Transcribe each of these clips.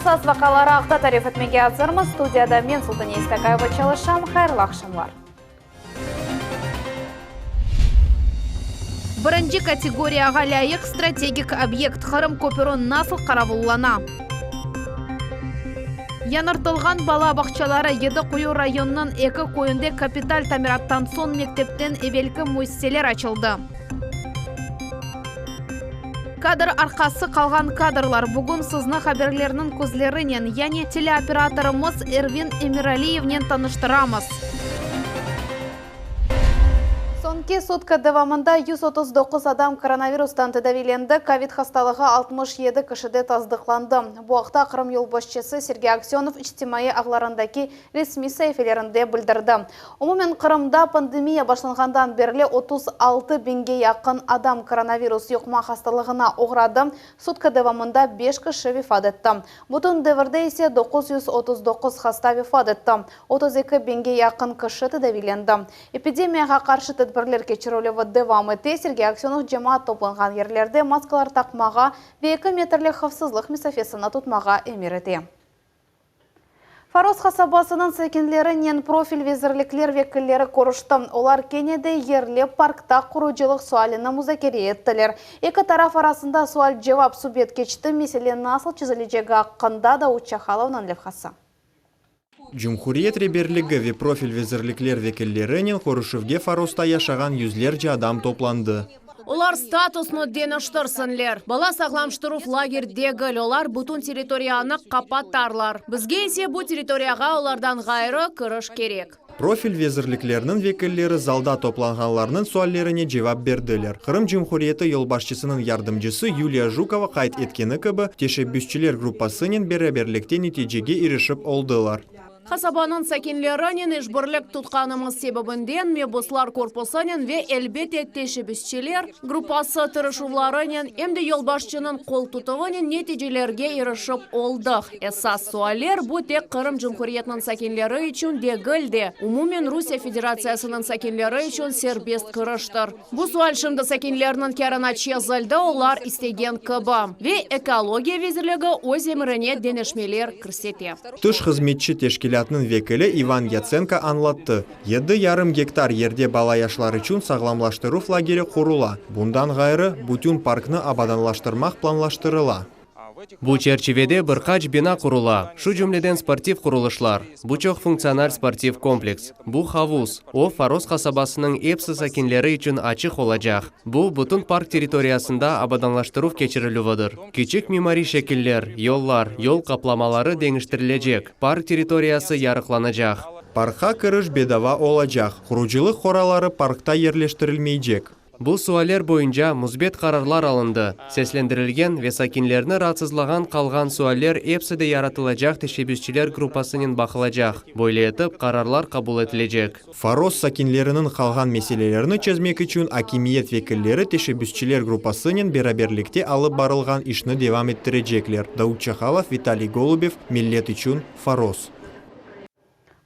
Esas vakalara aqta tarif etmege hazırmız. Studiyada men Sultan Estakayeva çalışam. Hayırlı akşamlar. Birinci kategoriyaga layık strategik obyekt Qırım köpürü nasıl qaravıllana? Yanırtılgan bala bakçaları Yedi-Quyu rayonunun eki koyunda kapital tamirattan son mektepten evvelki müesseseler açıldı. Kadr arkası kalgan kadrlar bugün sizni haberlerinin közlerinin yani teleoperatorımız Ervin Emiraliyev'nen tanıştıramız. Sonki sutka devamında 139 adam koronavirustan tedavilendi. Covid hastalığı 67 kişide tasdiqlandı. Bu haqda Qırım yol başçısı Sergey Aksyonov ijtimai ağlarındaki resmi sayfalarında bildirdi. Umumen Qırımda pandemiya başlanğandan beri 36 binge yakın adam koronavirus yuqma hastalığına uğradı. Sutka devamında 5 kişi vefat etti. Bütün devirde ise 939 hasta vefat etti. 32 binge yakın kişi tedavilendi. Epidemiyaga karşı tedbirler keçirülüp devam etti. Sergey Aksyonov cemaat toplanğan yerlerde maskalar takmağa ve 2 metrlik hafsızlık mesafesini tutmağa emir etti. Faros kasabasının sakinlerinin profil vezirlikler vekilleri konuştu. Olar Kenya'da yerli parkta kuruculuk sualini müzakere ettiler. İki taraf arasında sual cevap subet geçti. Mesele nasıl çözüleceği hakkında da Uçakhalov'un levhası. Cumhuriyet Rehberligi ve profil vezirlikler vekillerinin Qoruşevge Farosta yaşagan yüzlerce adam toplandı. Olar statusunu deniştirsinler. Bala saqlamştıruf lagerdegil, olar bütün territoriyаны kapattarlar. Bizge ise bu territoriyaga olardan gayrı kiriş kerek. Profil vezirliklerinin vekilleri zalda toplanğanlarının suallerine cevap berdiler. Qırım Cumhuriyeti yolbaşçısının yardımcısı Yulia Zhukova qayt etkeni gibi teşebbüsçiler gruppasının beraberlikte neticege erişip oldular. Kasabanın sakinlerinin işbirlik tutkanımız sebebinden mebuslar korpusunun ve elbette teşebbüsçiler gruppası tırışuvlarının hem de yolbaşçının kol tutuğunun neticelerge erişip olduk. Esas sualler bu tek Qırım Cumhuriyetinin sakinleri için degildi. Umumen Rusya Federasyasının sakinleri için serbest kırıştır. Bu sual şimdi sakinlerinin kerana çözüldü, olar istegen kıbam. Ve ekologiya vezirligi öz emirine denişmeler kırseti. Tış hizmetçi teşkilatının vekili Ivan Yatsenko anlattı. 7,5 gektar yerde bala yaşlar için sağlamlaştıruf lageri kurula. Bundan gayrı bütün parkını abadanlaştırmak planlaştırıla. Bu çerçevede birkaç bina kurula. Şu cümleden sportif kuruluşlar. Bu çok funksional sportif kompleks. Bu havuz. O Faros kasabasının hepsi sakinleri için açık olacak. Bu bütün park teritoriyasında abadanlaştırıp geçirilüvüdür. Küçük mimari şekiller, yollar, yol kaplamaları değiştirilecek. Park teritoriyası yarıklanacak. Parka kiriş bedava olacak. Kuruculuk koraları parkta yerleştirilmeyecek. Bu sualler boyunca müsbet kararlar alındı. Seslendirilgen ve sakinlerini rahatsızlagan kalgan sualler hepsi de yaratılacak teşebbüsçiler grupasının bakılacak. Böyle etip kararlar kabul edilecek. Faros sakinlerinin kalgan meselelerini çözmek için hakimiyet vekilleri teşebbüsçiler grupasının beraberlikte alıp barılgan işini devam ettirecekler. Davut Çakhalov, Vitaliy Golubov, Millet için Faros.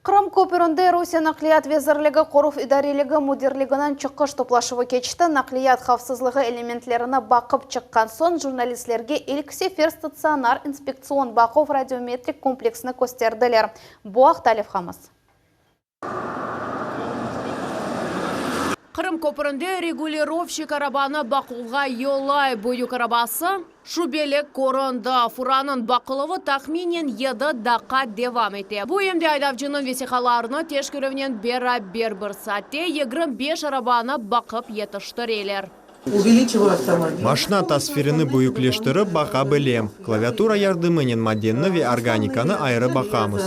Qırım köpüründe Rusya Nakliyat Vezirligi Qoruv İdareligi Mudirligining çıkış toplaşıvı keçti. Nakliyat xavfsizligi elementlerini bakıp çıkkan son jurnalistlerge ilk sefer statsionar inspeksiyon bakıv radiometrik kompleksini gösterdiler. Bu haqda levhamız. Qırım köpüründe regulirovщик arabаны bakılga yolay boyu arabası şubelek korunda. Furanın bakılıvı tahminen 7 dakika devam etti. Bu emde aydavcının vesikalarını teşkürevnen beraber bir saatte 25 arabanı bakıp yetiştirirler. Машина tasvirini büyükleştirip baka bilem. Klaviatura yardımının maddeni ve organikanı ayrı bakamız.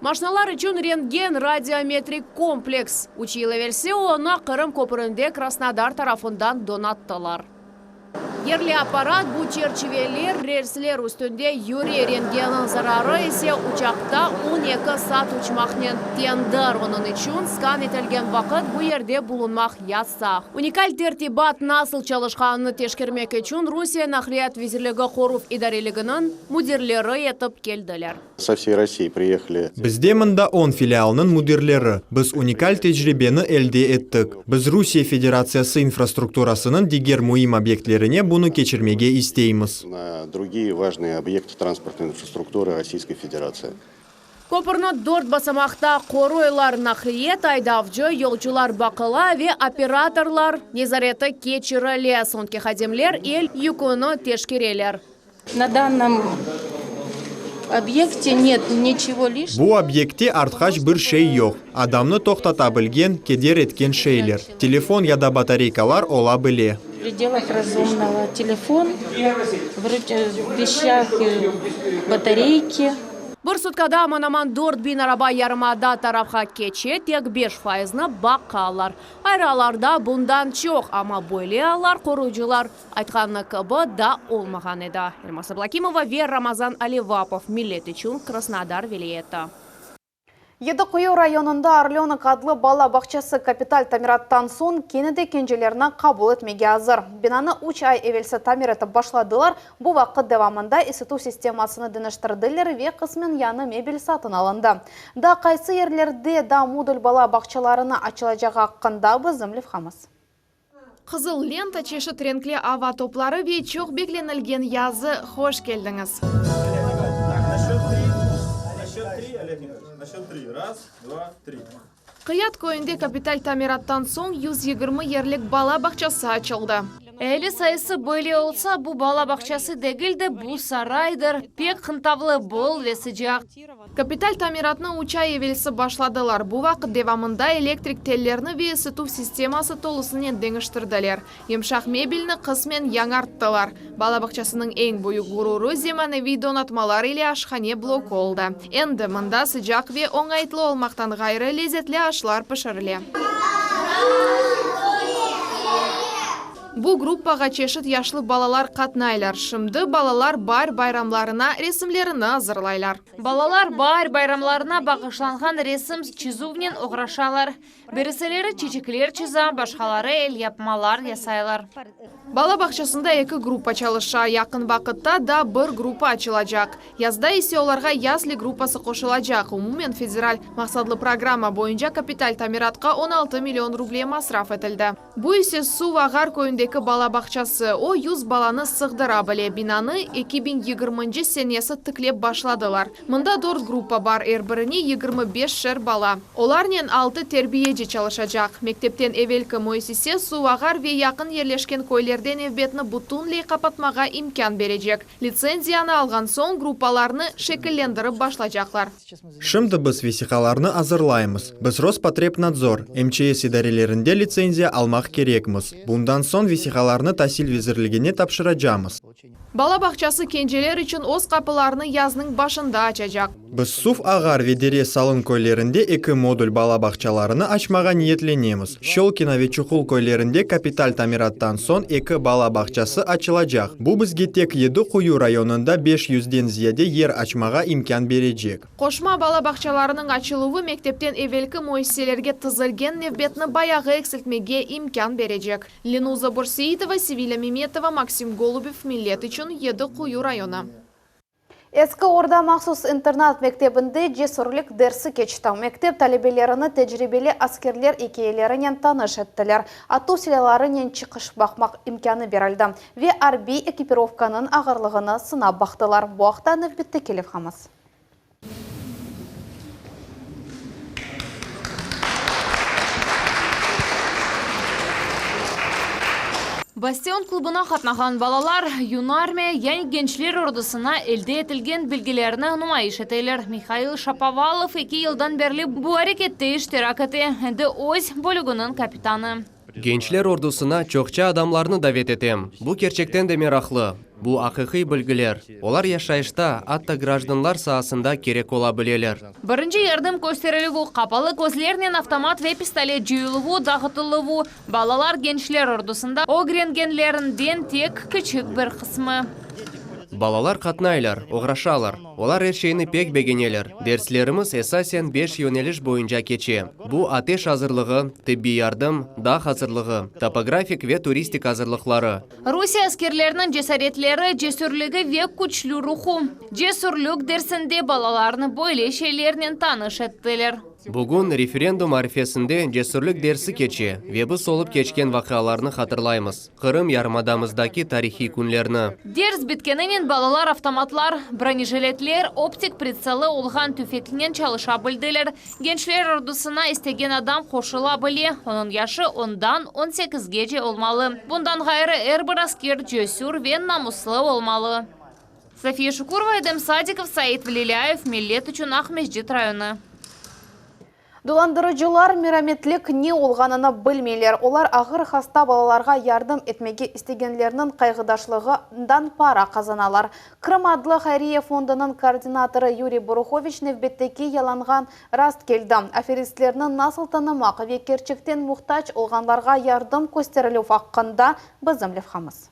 Maşinalar için rentgen radiometrik kompleks. Uçiyileverse onu Qırım köpüründe Krasnodar tarafından donattılar. Yerli aparat bu çerçeveler relsler üstünde yürü, rentgenin zararı ise uçakta 12 saat uçmaknen tendir. Onun için skan etilgen vakit bu yerde bulunmak yasak. Unikal tertibat nasıl çalışkanını teşkirmek için Rusya Nakliyat Vezirligi Qoruv İdareliginin müdirleri yetip geldiler. Со всей России приехали. Bizde mında 10 filialının müdirleri. Biz unikal tecrübeni elde ettik. Biz Rusya Federasyası infrastrukturasının diğer mühim obyektlerine буны кечирмеге истейміз. на другие важные объекты транспортной инфраструктуры Российской Федерации. Көпірні 4 басамақта қоруйлар нақлиет айдавжы, yolcular бақыла ve операторлар незареті кечірілі. Сонки хадемлер ел юкуны тешкерелер. На данном объекте нет ничего лишнего. Бу объекте артхаш бір шей yok. Адамны тоқтата білген, кедер еткен шейлер. Телефон яда батарейкалар ола біле. В пределах разумного телефон, в вещах батарейки. Бір суткада аман-аман 4000 араба ярымада тарапқа кече, тек 5%-ны бақалар. Айраларда бұндан чоқ, ама бойле алар қоручылар айтқанны кыбы да олмаған еді. Эльмаса Блакимова, Вер Рамазан Аливапов, Милет үшін Краснодар вилиеті. Едіқұйы районында Орленок адлы бала бақчасы капиталь тамираттан соң кенеде кенжелеріні қабыл етмеге азыр. Бинаны 3 ай евелсі тамир етіп башладылар, бұл вақыт девамында исыту системасыны дыныштырдылер ве қысмен яны мебель сатын алынды. Да қайсы ерлерде да модуль бала бақчаларыны ачылажаға қында бізімлів қамыз. Қызыл лента чеші тренкле ава топлары ве чоқ бекленілген язы хош келдіңіз. Раз, два, три. Қият көйінде капиталь тамираттан соң 120 ерлік бала бақчасы açılды. Әлі сайысы бөлі олса, бұл бала бақчасы дегілді, бұл сарайдыр, пек қынтавлы бол весі жақ. Капиталь тамиратны 3 ай евелсі башладылар. Бұл вақыт девамында электрик теллерні ве ысыту системасы толысынен деңіштірділер. Емшақ мебеліні қысмен яңарттылар. Бала бақчасының ең бойы ғұруры земаневи донатмалар или ашхане блок олды. Енді мында sıcak ве оңайтлы олмақтан ғайры лезетлі ашлар пішіріле. Бұл группаға чешіт яшлы балалар қатнайлар. Шымды балалар бар байрамларына ресімлеріні азырлайлар. Балалар бар байрамларына бағышланған ресім чизувнен оғрашалар. Береселері чечеклер чиза, башқалары әл япмалар ясайлар. Бала бақшасында 2 группа çalışа, яқын вақытта да бір группа açılacak. Язда есе оларға ясли группасы қошылacak. Умумен федераль мақсадлы программа бойынша капиталь тамиратқа 16 миллион рублей масраф етілді. Бұл есе су ағар көйіндегі бала бақшасы. О 100 баланы сығдыра біле. Бинаны 2020 сенесі тіклеп башладылар. Мында 4 группа бар, әрбіріне 25 шер бала. Оларнен 6 тербиеде çalışacak. Мектептен евелкі мойсесе су ағар ве яқын ерлешкен көйлерден евбетіні бұтунлей қапатмаға имкан бережек. Лицензияны алған соң группаларны шекіллендіріп башлажақлар. Шымды біз весихаларны азырлаймыз. Біз Роспотребнадзор, МЧС идарелерінде лицензия алмақ керекміз. Бұндан соң весихаларны тасил везірлігіне тапшырачамыз. Бала бақчасы кенжелер үшін оз қапыларны язның башында açacak. Біз суф ағар ведере салын көйлерінде 2 модуль бала бақчаларыны açmaға ниетленеміз. Щелкино ве Чухул көйлерінде капиталь тамираттан соң 2 бала бақчасы açılacak. Бұл бізге тек Едіқұйы районында 500-ден зияде ер açmaға имкан бережек. Қошма бала бақчаларының açылуы мектептен евелкі мойселерге тызылген невбетіні баяғы эксілтмеге имкан бережек. Ленуза Бурсеитова, Севиля Меметова, Максим Голубев, Милет үшін Едіқұйы районы. Ескі орда мақсус интернат мектебінде жесурлік дәрсі кечті. Мектеп талебелеріні тәжірибелі аскерлер екейлерінен таныш еттілер. Ату селеларынен чықыш бақмақ имканы берілді. Ве арби экипировканың ағырлығыны сынап бақтылар. Бұақта нөвбетті келіп қамыз. Бастион клубына қатнаған балалар юнарме, яғни генчлер ордысына әлде етілген білгілеріні нумайыш етейлер. Михаил Шаповалов 2 елдан берлі бұл әрекетті іштирак ете, әнді өз бөлігінің капитаны. Gençler ordusuna çokça adamlarını davet etем. Bu gerçekten de meraklı. Bu haqiqiy bilgiler. Olar yaşayışta hatta gражданlar sahasında gerek olabilirler. Бірінші ярдым көстерілігі, қапалы көзлерінен автомат ве пистолет жүйілігі, дағытылығы, балалар gençler ордысында огренгенлерінден тек küçük бір қысмы. Balalar katnaylar, oğraşalar. Olar her şeyini pek beğeniler. Derslerimiz esasen 5 yöneliş boyunca geçe. Bu ateş hazırlığı, tıbbi yardım, dağ hazırlığı, topografik ve turistik hazırlıkları. Rusiya askerlerinin cesaretleri, cesurluğu ve güçlü ruhu. Cesurluk dersinde balalarını böyle şeylerinin tanış ettiler. Бүгін референдум арифесінде жесірлік дерсі кече, вебі солып кечкен вақиаларны хатырлаймыз. Қырым ярмадамыздаки тарихи күнлерні. Дерс біткенінен балалар автоматлар, бронежилетлер, оптик прицелы олған түфеклінен чалыша білділер. Генчлер ордусына істеген адам қошыла біле, оның яшы 10-дан 18-ге же олмалы. Бұндан ғайры әрбір аскер жөсүр вен намыслы олмалы. София Шукурова, Эдем Садиков, Саид Валиляев, Милет үшін Ахмеждит районы. Дуландырыжылар мераметлік не олғанына білмейлер. Олар ағыр хаста балаларға ярдым етмеге істегенлерінің қайғыдашлығынан пара қазаналар. Крым адлы Хайрия фондының координаторы Юрий Бурухович невбеттеке яланған раст келді. Аферистлерінің насыл танымақ векерчіктен мұқтач олғанларға ярдым көстерілі фаққында бізімлев қамыз.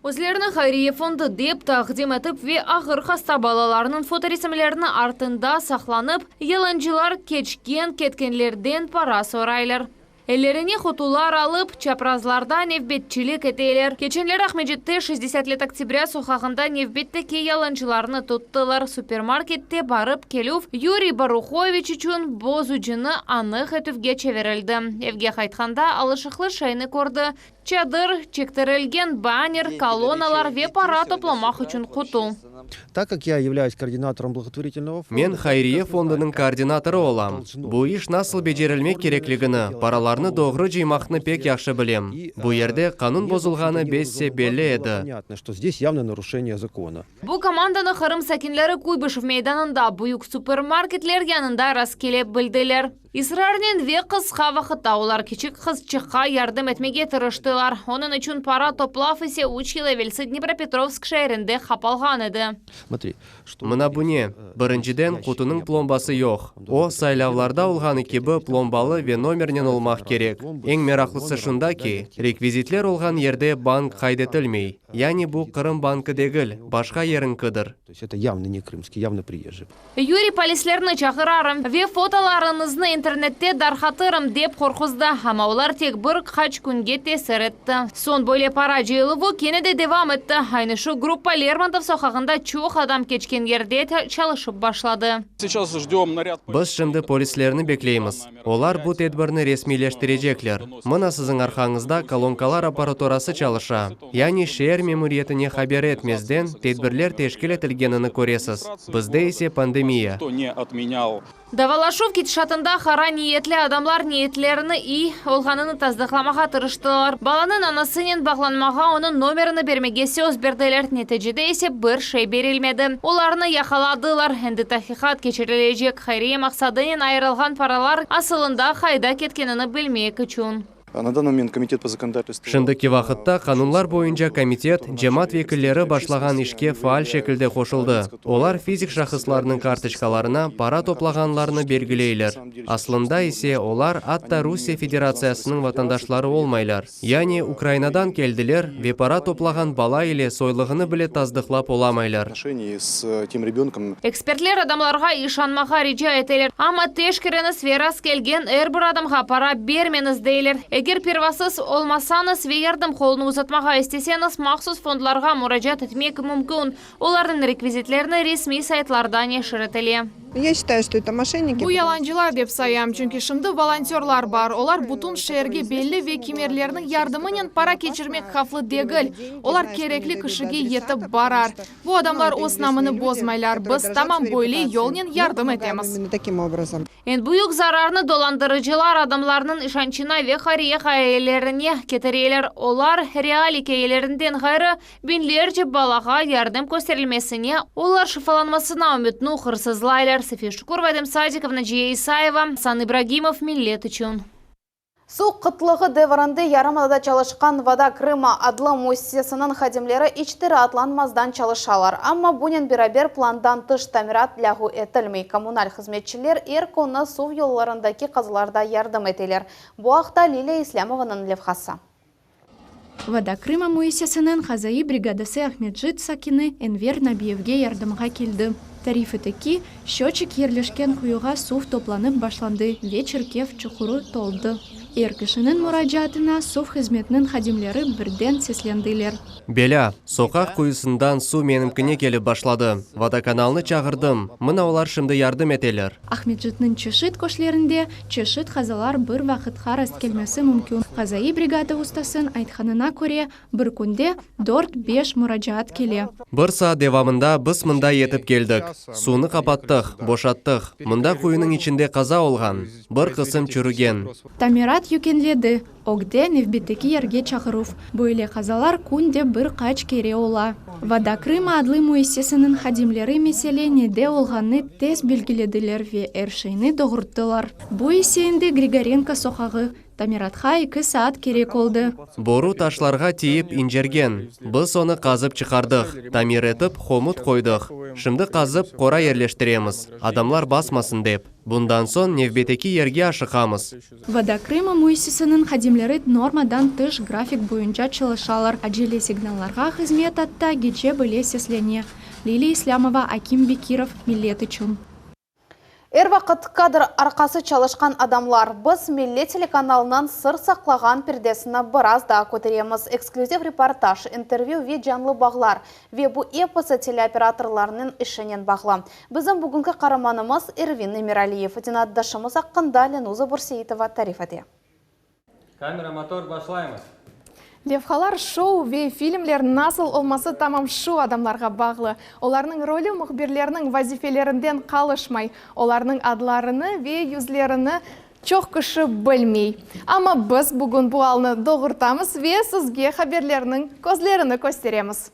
Өзлерінің Хайрия фонды деп тақдим етіп ве ағыр хаста балаларының фоторесімлерінің артында сақланып, еланжылар кечкен кеткенлерден пара сорайлар. Эллеріне хотулар алып, чапразларда невбетчілік етейлер. Кеченлер Ахмеджетте 60 лет октября сухағында невбетте кей яланчыларыны тұттылар. Супермаркетте барып келув Юрий Барухович үшін бозуджыны анық етуге чеверілді. Евге қайтқанда алышықлы шайны көрді. Чадыр, чектерілген баннер, колонналар ве пара топламақ үшін құту. Так как я являюсь координатором благотворительного фонда... Мен Хайрия фондының координаторы олам. Бұ иш насыл бежерілмек кереклігіні, параларны доғры жеймақны пек яқшы білем. Бұ ерде қанун бозылғаны бессе белі еді. Понятно, что здесь явно нарушение закона. Бұ команданы Қырым сәкенлері Куйбышев мейданында бұйық супермаркетлер янында раскелеп білділер. Исрарнен ве қысқа вақытта олар кечік қызчыққа ярдым етмеге тырыштылар. Оның үшін пара топлав есе училы велсі Днепропетровск шайрінде қапалған еді. Мына бұне, біріншіден құтының пломбасы йоқ. О сайлавларда олғаны кебі пломбалы ве номернен олмақ керек. Ең мерақлысы шында ки, реквизитлер олған ерде банк қайдетілмей. Яни бұл Қырым банкі дегіл, башқа ерін кыдыр. То есть это явно не крымский, явно приезжий. Юрий полислерні чақырарым, ве фотоларынызны интернетте дархатырым деп қорқызды, ама олар тек бір қач күнге тесір етті. Сон бойле пара жиылывы кенеде девам етті. Айнышы группа Лермонтов соқағында чоқ адам кечкен ерде чалышып башлады. Біз шымды полислерні беклейміз. Олар бұ тедбірні ресмилештірежеклер. Мына сізің арқаңызда колонкалар аппаратурасы чалыша. Яни шер мемориетіне хабер етмезден тедбірлер тешкіл етілгеніні көресіз. Бізде есе пандемия. Давалашов кетішатында қара ниетлі адамлар ниетлеріні и олғаныны таздықламаға тырыштылар. Баланың анасынен бағланмаға оның номеріні бермеге сөз берділер. Нетежеде есе бір шей берілмеді. Оларыны яқаладылар. Әнді тахиқат кечірілежек Хайрия мақсадынен айырылған паралар асылында қайда кеткеніні білмек үшін. На данный момент комитет по законодательству... Шындыки вақытта қанунлар бойынша комитет жемат векілері башлаган ишке фаал шекілде қошылды. Олар физик шахысларының карточкаларына пара топлағанларыны белгілейлер. Аслында есе олар атта Русия Федерациясының ватандашлары олмайлар. Яни Украинадан келділер, ве пара топлаған бала или сойлығыны біле таздықлап оламайлар. Экспертлер адамларға ишанмаға рижа етелер. Ама тешкерені сверас келген әрбір адамға пара бермеңіз дейлер. Егер первасыз олмасаңыз ве ярдым қолыны ұзатмаға істесеңіз, мақсус фондларға мұражат етмек мүмкін. Олардың реквизитлеріні ресми сайтлардан ешіретіле. Я считаю, что это мошенники. Бу яланчылар деп саям, чүнки шымды волонтерлар бар. Олар бутун шерге белли ве кемерлерінің ярдымынен пара кечірмек хафлы дегіл. Олар керекли кішіге етіп барар. Бу адамлар оснамыны бозмайлар. Біз тамам бойлы елнен ярдым етеміз. Таким образом. Ен бұйық зарарны доландырыжылар адамларының ишанчына ве Хайрия хайелеріне кетерелер. Олар реали кейелерінден ғайры бинлерче балаға ярдым көстерілмесіне, олар шифаланмасына үмітну қырсызлайлар. София Шукурова, Эдем Садиков, Наджия Исаева, Сан Ибрагимов, Милет үшін. Су қытлығы деваранды ярымада чалышқан Вода Крыма адлы муссиясының хадимлері ичтері атланмаздан чалышалар. Амма бұнен бірабер пландан тыш тамират лягу етілмей. Коммуналь қызметчілер ерконы су yollarındaki қазыларда ярдым етелер. Бұақта Лилия Ислямованың левхасы. Вода Крыма муссиясының хазайы бригадасы Ахмеджит Сакины Энвер Набиевге ярдымға келді. Тарифы таки, счетчик ерлешкен кuyuға сув топланып башланды, вечер кев чухуру толды. Эр кишинин мурачатына сув хизметнин хадимлери бирден сеслендилер. Беля, соқақ кuyusundan су менімкіне келіп башлады. Водоканалны чағырдым. Мына олар шымды ярдым етелер. Ахметжитнин чешит кошлеринде чешит хазалар бір вақытқа раст келмесі мүмкін. Хазаи бригада устасын айтқанына көре бір күнде 4-5 мурачат келе. Бір саат девамында біз мында етіп келдік. Суны қапаттық, бошаттық. Мында кuyunun içinde қаза олған. Бір қысым чүріген. Тамират юкенледі. Огде невбитеки ерге чағырув. Бойле хазалар күнде бір қач кере ола. Водокрыма адлы муэссесінің хадимлері меселенеде олғаны тез белгіледілер ве әршейні доғырттылар. Бу есеінде Григоренко соқағы. Тамиратха 2 саат керек олды. Бору ташларға тиіп инжерген. Біз оны қазып чықардық. Тамир етіп хомут қойдық. Шымды қазып қора ерлештіреміз. Адамлар басмасын деп. Бұндан сон невбетеки ерге ашықамыз. Водокрыма муэссесінің хадимлері нормадан тыш график бойынша чылышалар. Аджеле сигналларға хизмет атта гече біле сеслене. Лилия Ислямова, Аким Бекиров, Милетычун. Әр вақыт кадр арқасы чалышқан адамлар біз Милlet телеканалынан сыр сақлаған пердесіні біраз да көтереміз. Эксклюзив репортаж, интервью ве жанлы бағлар, ве бұ эпосы телеоператорларының ішінен бағлы. Біздің бүгінгі қараманымыз Эрвин Эмиралиев. Динаддашымыз аққында Ленуза Бурсеитова тариф ете. Камера, мотор, башлаймыз. Левхалар шоу ве фильмлер насыл олмасы тамам шу адамларға бағлы. Оларның ролі мұхбирлерінің вазифелерінден қалышмай. Оларның адларыны ве юзлеріні чоқ кіші білмей. Ама біз бүгін бұғалны доғыртамыз ве сізге хаберлерінің көзлеріні көстереміз.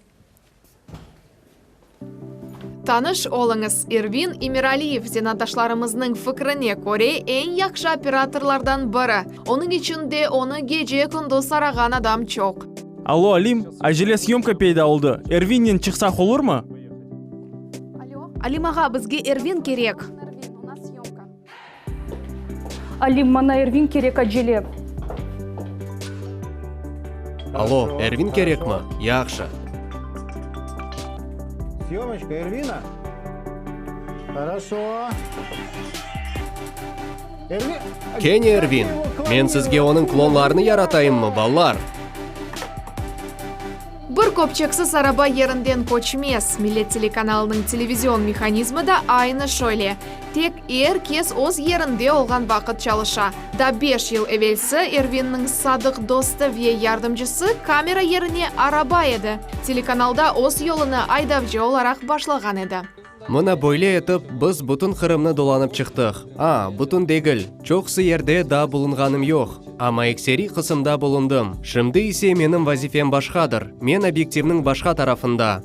Таныш олыңыз Эрвин Эмиралиев зенаташларымызның фікіріне көре ең яқшы операторлардан бірі. Оның ішінде оны геже күнді сараған адам чоқ. Алло, Алим, әжеле съемка пейда олды. Эрвиннен чықсақ olur mu? Алимаға бізге Эрвин керек. Алим, мана Эрвин керек әжеле. Алло, Эрвин керек ма? Яқшы. Съемочка Эрвина? Хорошо. Кене Эрвин, мен сізге оның клонларыны яратайыммы, баллар? Бір көпчексіз араба ерінден көчмес. Милlet телеканалының телевизион механизмі да айны шөле. Тек кес оз ерінде олған вақыт чалыша. Да 5 ел әвелсі Эрвиннің садық досты ве ярдымжысы камера еріне араба еді. Телеканалда оз еліні айдавжы оларақ башлаған еді. Мұна бойле етіп, біз бұтын қырымны доланып чықтық. Бұтын дегіл. Чоқсы ерде да бұлынғаным жоқ. Ама эксери қысымда бұлындым. Шымды есе менің вазифем башқадыр. Мен объективнің башқа тарафында.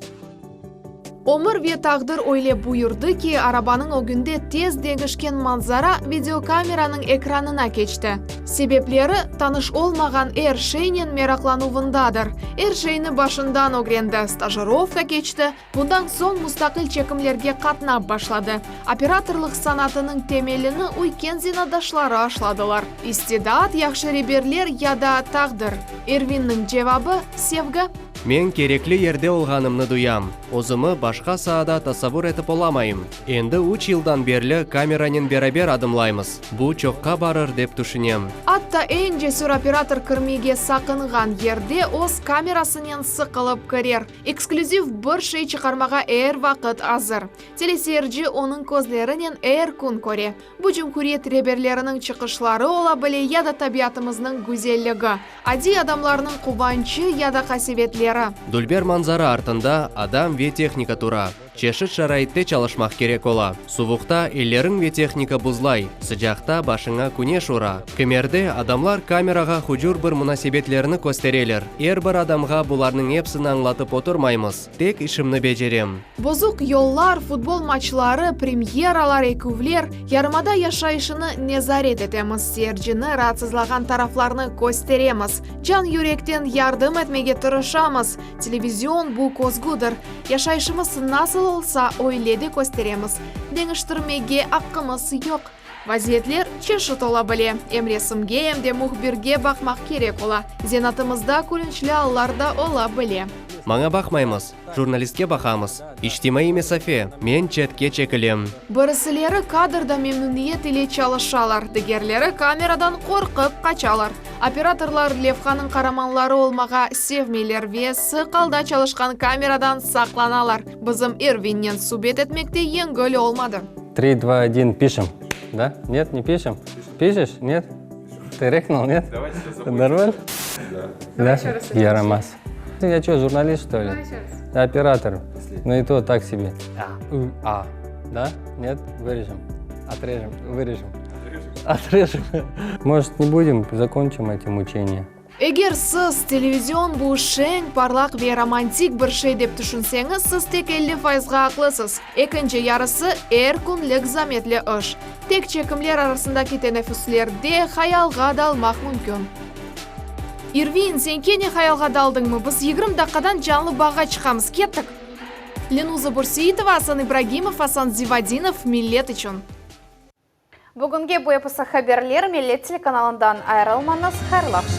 Омыр ве тағдыр ойле бұйырды ки, арабаның огünde тез дегішкен манзара видеокамераның экранына кечті. Себеплері таныш олмаған шейнен мераклануындадыр. Шейні башындан огренді стажировка кечті, бұндан соң мұстақыл чекімлерге қатнап башлады. Операторлық санатының темеліні уйкен зинадашлары ашладылар. Истидат, яқшы реберлер яда тағдыр. Эрвиннің жевабы севгі. Мен кереклі ерде олғанымны дуям. Озымы башқа саада тасавур етіп оламайым. Енді 3 жылдан берлі камеранен берабер адымлаймыз. Бұ чоққа барыр деп түшінем. Атта ең жесір оператор кірмеге сақынған ерде оз камерасынен сықылып кірер. Эксклюзив бір шей чықармаға вақыт азыр. Телесерджі оның көзлерінен күн көре. Бұ жүмкүрет реберлерінің чықышлары ола біле яда табиатымызның гүзелігі. Ади адамларының құбанчы яда қасиветлері. Дульбер манзара артында адам ве техника тура. Чешіт шарайтте чалышмақ керек ола. Сувықта елерің ве техника бұзлай. Сыжақта башыңа күне шура. Кемерде адамлар камераға хужур бір мұнасебетлеріні көстерелер. Бір адамға бұларның епсін аңлатып отырмаймыз. Тек ішімні бежерем. Бозук yollar, футбол матчлары, премьералар, екувлер, ярымада яшайшыны незарет етеміз. Серджіні ратсызлаған тарафларны көстереміз. Жан юректен ярдым етмеге тұрышамыз. Телевизион бұл көзгудыр. Яшайшымыз насыл олса ойледі көстереміз. Деңіштірмеге аққымыз yok. Вазиетлер чешіт ола біле. Емресімге емде мұхбирге бақмақ керек ола. Зенатымызда күліншілі алларда ола біле. Маңа бақмаймыз, журналистке бақамыз. Иштимаи месафе, мен четке чекілем. Бірісілері кадрда мемнуниет иле чалышалар, дегерлері камерадан қорқып қачалар. Операторлар Левханың қараманлары олмаға севмейлер ве сықалда чалышқан камерадан сақланалар. Бізім Эрвиннен субет етмекте еңгілі олмады. 3, 2, 1, пишем. Да? Нет, не пишем? Пишешь? Нет? Ты рехнул, нет? Нормально? Да. Ярамас. Я что, журналист, что ли? Оператор. Ну и то так себе. Да? Нет? Вырежем. Отрежем. Вырежем. Отрежем. Может, не будем, закончим эти мучения. Егер сіз телевизион бұл шең, парлақ ве романтик бір шей деп түшінсеңіз, сіз тек 50%-ға ақлысыз. Екінші ярысы әр күнлік заметлі үш. Тек чекімлер арасында кетен әфіслерде хаялға далмақ мүмкін. Ирвин, сен кене хаялға далдың мы? Біз 20 дақадан жанлы баға шығамыз. Кеттік. Ленуза Бурсиитова, Асан Ибрагимов, Асан Зивадинов, Миллет үшін. Бүгінге бұл эпосы хабарлар Миллет телеканалындан айырылмаңыз, хайырлақшы.